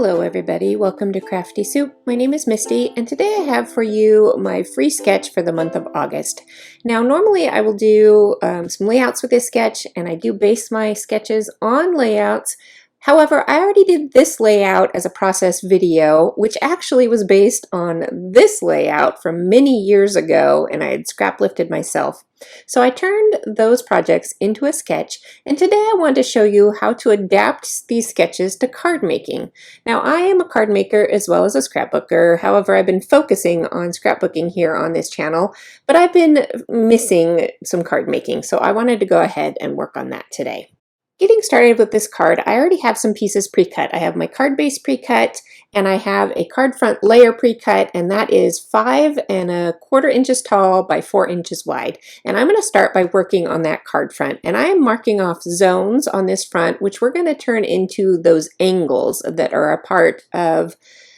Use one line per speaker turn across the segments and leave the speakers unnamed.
Hello everybody, welcome to Crafty Soup. My name is Misty and today I have for you my free sketch for the month of August. Now normally I will do some layouts with this sketch and I do base my sketches on layouts. However, I already did this layout as a process video, which actually was based on this layout from many years ago, and I had scrap lifted myself. So I turned those projects into a sketch, and today I want to show you how to adapt these sketches to card making. Now, I am a card maker as well as a scrapbooker. However, I've been focusing on scrapbooking here on this channel, but I've been missing some card making, so I wanted to go ahead and work on that today. Getting started with this card, I already have some pieces pre-cut. I have my card base pre-cut and I have a card front layer pre-cut, and that is 5¼ inches tall by 4 inches wide. And I'm going to start by working on that card front, and I am marking off zones on this front which we're going to turn into those angles that are a part of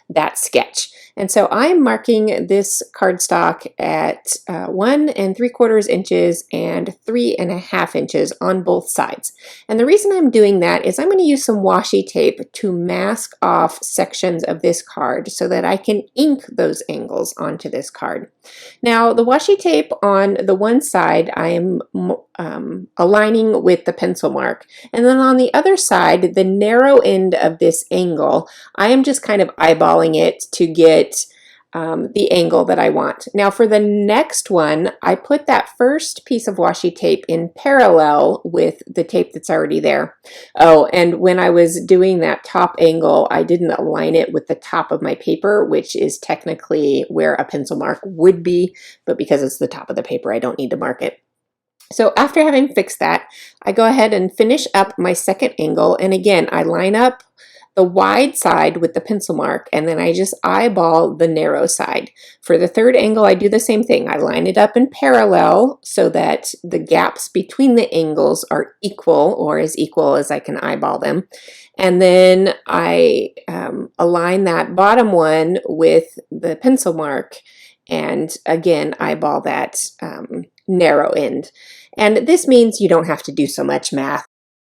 that sketch. And so I'm marking this cardstock at 1¾ inches and 3½ inches on both sides. And the reason I'm doing that is I'm going to use some washi tape to mask off sections of this card so that I can ink those angles onto this card. Now the washi tape on the one side I am aligning with the pencil mark, and then on the other side, the narrow end of this angle, I am just kind of eyeballing it to get the angle that I want. Now for the next one, I put that first piece of washi tape in parallel with the tape that's already there. Oh, and when I was doing that top angle, I didn't align it with the top of my paper, which is technically where a pencil mark would be, but because it's the top of the paper, I don't need to mark it. So after having fixed that, I go ahead and finish up my second angle, and again, I line up the wide side with the pencil mark, and then I just eyeball the narrow side. For the third angle, I do the same thing. I line it up in parallel so that the gaps between the angles are equal, or as equal as I can eyeball them. And then I align that bottom one with the pencil mark, and again, eyeball that narrow end. And this means you don't have to do so much math.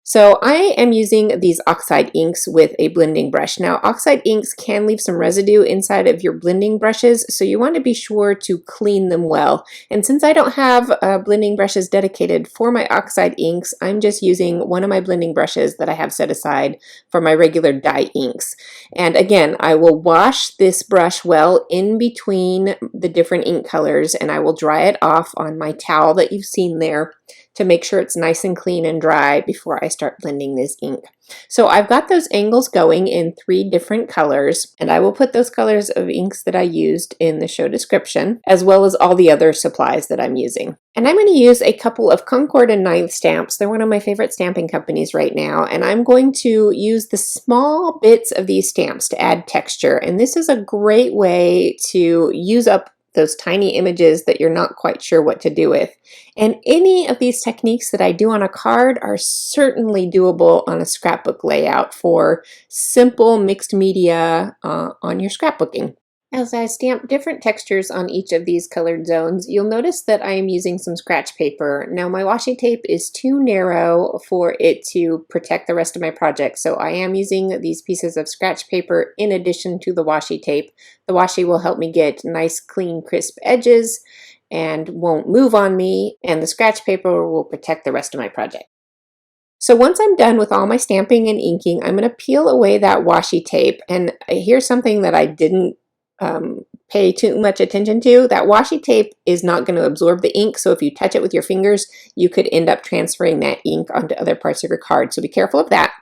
So I am using these oxide inks with a blending brush. Now oxide inks can leave some residue inside of your blending brushes, so you want to be sure to clean them well. And since I don't have blending brushes dedicated for my oxide inks, I'm just using one of my blending brushes that I have set aside for my regular dye inks. And again, I will wash this brush well in between the different ink colors, and I will dry it off on my towel that you've seen there to make sure it's nice and clean and dry before I start blending this ink. So I've got those angles going in 3 different colors, and I will put those colors of inks that I used in the show description, as well as all the other supplies that I'm using. And I'm going to use a couple of Concord and 9th stamps. They're one of my favorite stamping companies right now, and I'm going to use the small bits of these stamps to add texture. And this is a great way to use up those tiny images that you're not quite sure what to do with. And any of these techniques that I do on a card are certainly doable on a scrapbook layout for simple mixed media on your scrapbooking. As I stamp different textures on each of these colored zones, you'll notice that I am using some scratch paper. Now my washi tape is too narrow for it to protect the rest of my project, so I am using these pieces of scratch paper in addition to the washi tape. The washi will help me get nice, clean, crisp edges and won't move on me, and the scratch paper will protect the rest of my project. So once I'm done with all my stamping and inking, I'm going to peel away that washi tape, and here's something that I didn't pay too much attention to. That washi tape is not going to absorb the ink, so if you touch it with your fingers, you could end up transferring that ink onto other parts of your card, so be careful of that.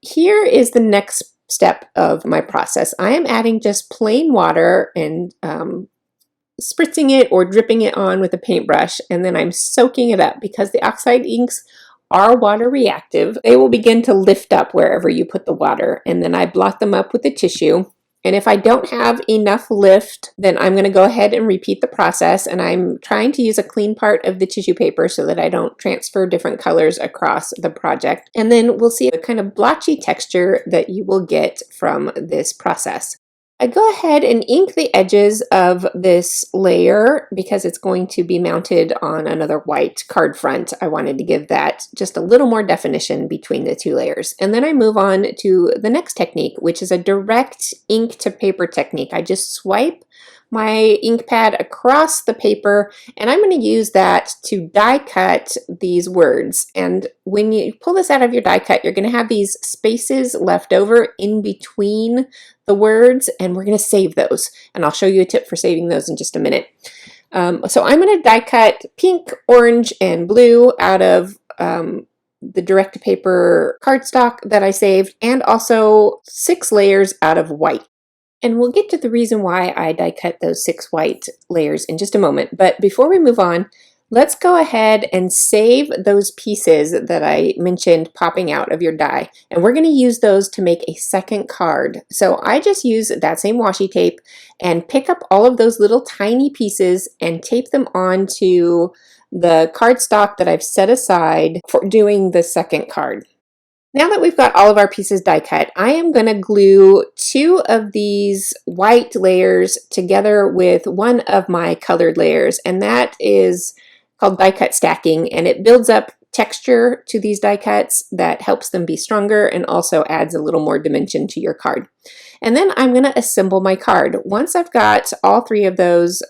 Here is the next step of my process. I am adding just plain water and spritzing it or dripping it on with a paintbrush, and then I'm soaking it up because the oxide inks are water reactive. They will begin to lift up wherever you put the water, and then I blot them up with a tissue. And if I don't have enough lift, then I'm going to go ahead and repeat the process, and I'm trying to use a clean part of the tissue paper so that I don't transfer different colors across the project. And then we'll see the kind of blotchy texture that you will get from this process. I go ahead and ink the edges of this layer because it's going to be mounted on another white card front. I wanted to give that just a little more definition between the two layers. And then I move on to the next technique, which is a direct ink to paper technique. I just swipe my ink pad across the paper, and I'm going to use that to die cut these words. And when you pull this out of your die cut, you're going to have these spaces left over in between the words, and we're going to save those. And I'll show you a tip for saving those in just a minute. So I'm going to die cut pink, orange, and blue out of the direct to paper cardstock that I saved, and also 6 layers out of white. And we'll get to the reason why I die cut those 6 white layers in just a moment. But before we move on, let's go ahead and save those pieces that I mentioned popping out of your die. And we're going to use those to make a second card. So I just use that same washi tape and pick up all of those little tiny pieces and tape them onto the cardstock that I've set aside for doing the second card. Now that we've got all of our pieces die cut, I am going to glue 2 of these white layers together with one of my colored layers, and that is called die cut stacking, and it builds up texture to these die cuts that helps them be stronger and also adds a little more dimension to your card. And then I'm going to assemble my card. Once I've got all 3 of those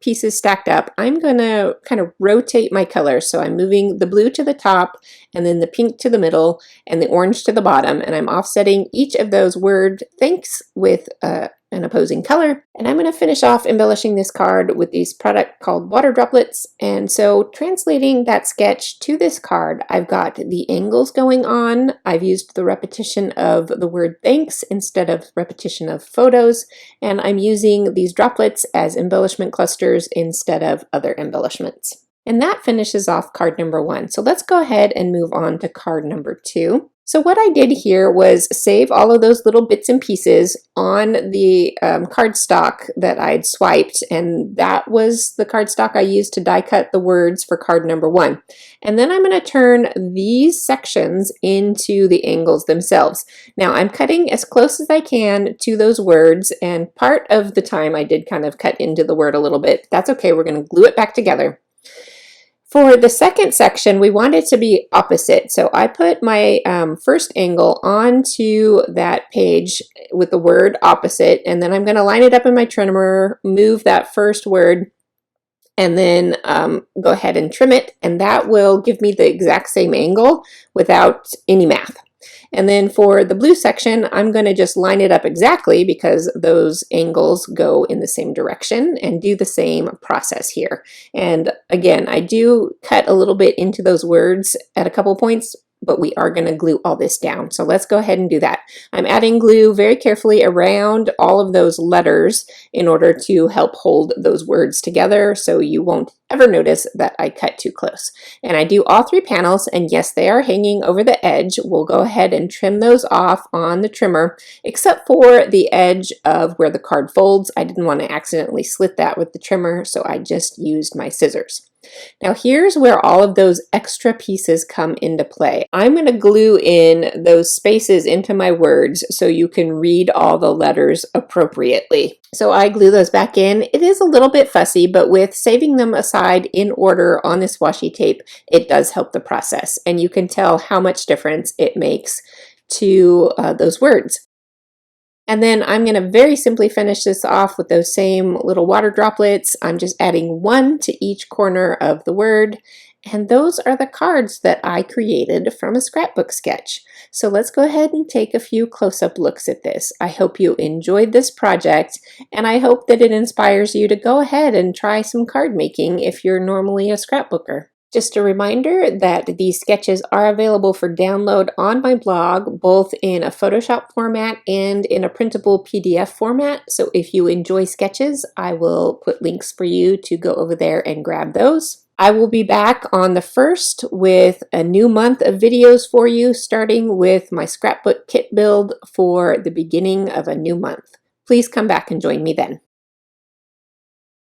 pieces stacked up, I'm going to kind of rotate my colors. So I'm moving the blue to the top, and then the pink to the middle, and the orange to the bottom, and I'm offsetting each of those word thanks with an opposing color. And I'm going to finish off embellishing this card with these product called water droplets. And so translating that sketch to this card, I've got the angles going on. I've used the repetition of the word thanks instead of repetition of photos, and I'm using these droplets as embellishment clusters instead of other embellishments. And that finishes off card number 1. So let's go ahead and move on to card number 2. So what I did here was save all of those little bits and pieces on the cardstock that I'd swiped, and that was the cardstock I used to die cut the words for card number 1. And then I'm going to turn these sections into the angles themselves. Now I'm cutting as close as I can to those words, and part of the time I did kind of cut into the word a little bit. That's okay, we're going to glue it back together. For the second section, we want it to be opposite. So I put my first angle onto that page with the word opposite, and then I'm going to line it up in my trimmer, move that first word, and then go ahead and trim it, and that will give me the exact same angle without any math. And then for the blue section, I'm going to just line it up exactly because those angles go in the same direction, and do the same process here. And again, I do cut a little bit into those words at a couple points, but we are going to glue all this down. So let's go ahead and do that. I'm adding glue very carefully around all of those letters in order to help hold those words together, so you won't ever notice that I cut too close. And I do all 3 panels, and yes, they are hanging over the edge. We'll go ahead and trim those off on the trimmer, except for the edge of where the card folds. I didn't want to accidentally slit that with the trimmer, so I just used my scissors. Now here's where all of those extra pieces come into play. I'm going to glue in those spaces into my words so you can read all the letters appropriately. So I glue those back in. It is a little bit fussy, but with saving them aside in order on this washi tape, it does help the process, and you can tell how much difference it makes to those words. And then I'm going to very simply finish this off with those same little water droplets. I'm just adding 1 to each corner of the word. And those are the cards that I created from a scrapbook sketch. So let's go ahead and take a few close-up looks at this. I hope you enjoyed this project, and I hope that it inspires you to go ahead and try some card making if you're normally a scrapbooker. Just a reminder that these sketches are available for download on my blog, both in a Photoshop format and in a printable PDF format. So if you enjoy sketches, I will put links for you to go over there and grab those. I will be back on the 1st with a new month of videos for you, starting with my scrapbook kit build for the beginning of a new month. Please come back and join me then.